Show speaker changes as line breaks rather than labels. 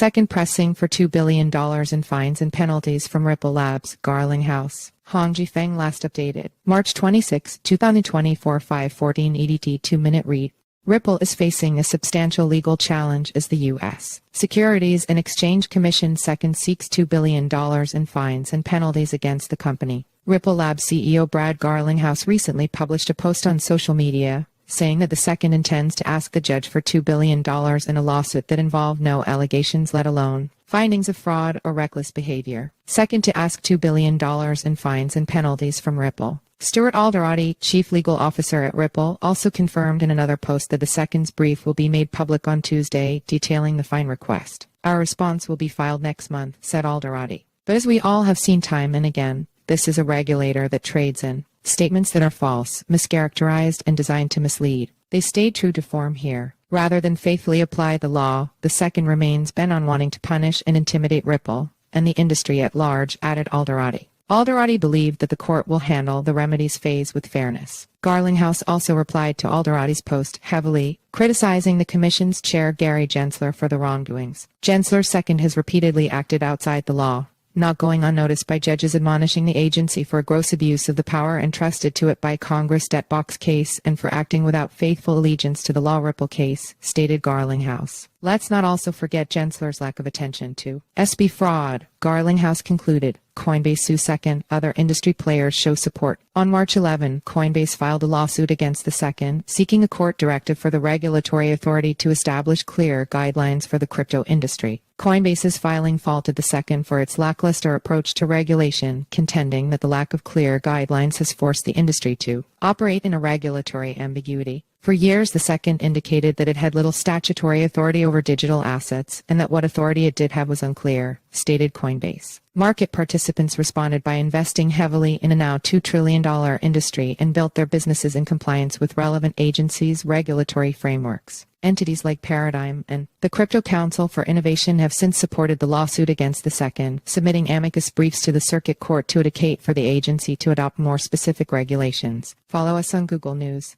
Second pressing for $2 billion in fines and penalties from Ripple Labs, Garlinghouse. Hongji Feng last updated. March 26, 2024 5:14 EDT 2-minute read. Ripple is facing a substantial legal challenge as the U.S. Securities and Exchange Commission SEC seeks $2 billion in fines and penalties against the company. Ripple Labs CEO Brad Garlinghouse recently published a post on social media saying that the SEC intends to ask the judge for $2 billion in a lawsuit that involved no allegations, let alone findings of fraud or reckless behavior. Second, to ask $2 billion in fines and penalties from Ripple. Stuart Alderoty, chief legal officer at Ripple, also confirmed in another post that the SEC's brief will be made public on Tuesday, detailing the fine request. Our response will be filed next month, said Alderoty. But as we all have seen time and again, this is a regulator that trades in statements that are false, mischaracterized, and designed to mislead. They stayed true to form here. Rather than faithfully apply the law, the SEC remains bent on wanting to punish and intimidate Ripple and the industry at large, added Alderoty. Alderoty believed that the court will handle the remedies phase with fairness. Garlinghouse also replied to Alderoty's post heavily, criticizing the commission's chair Gary Gensler for the wrongdoings. Gensler second has repeatedly acted outside the law, not going unnoticed by judges admonishing the agency for a gross abuse of the power entrusted to it by Congress debt box case and for acting without faithful allegiance to the law. Ripple case, stated Garlinghouse. Let's not also forget Gensler's lack of attention to SB fraud, Garlinghouse concluded. Coinbase sues SEC. Other industry players show support. On March 11, Coinbase filed a lawsuit against the SEC, seeking a court directive for the regulatory authority to establish clear guidelines for the crypto industry. Coinbase's filing faulted the SEC for its lackluster approach to regulation, contending that the lack of clear guidelines has forced the industry to operate in a regulatory ambiguity. For years, the SEC indicated that it had little statutory authority over digital assets and that what authority it did have was unclear, stated Coinbase. Market participants responded by investing heavily in a now $2 trillion industry and built their businesses in compliance with relevant agencies' regulatory frameworks. Entities like Paradigm and the Crypto Council for Innovation have since supported the lawsuit against the SEC, submitting amicus briefs to the circuit court to advocate for the agency to adopt more specific regulations. Follow us on Google News.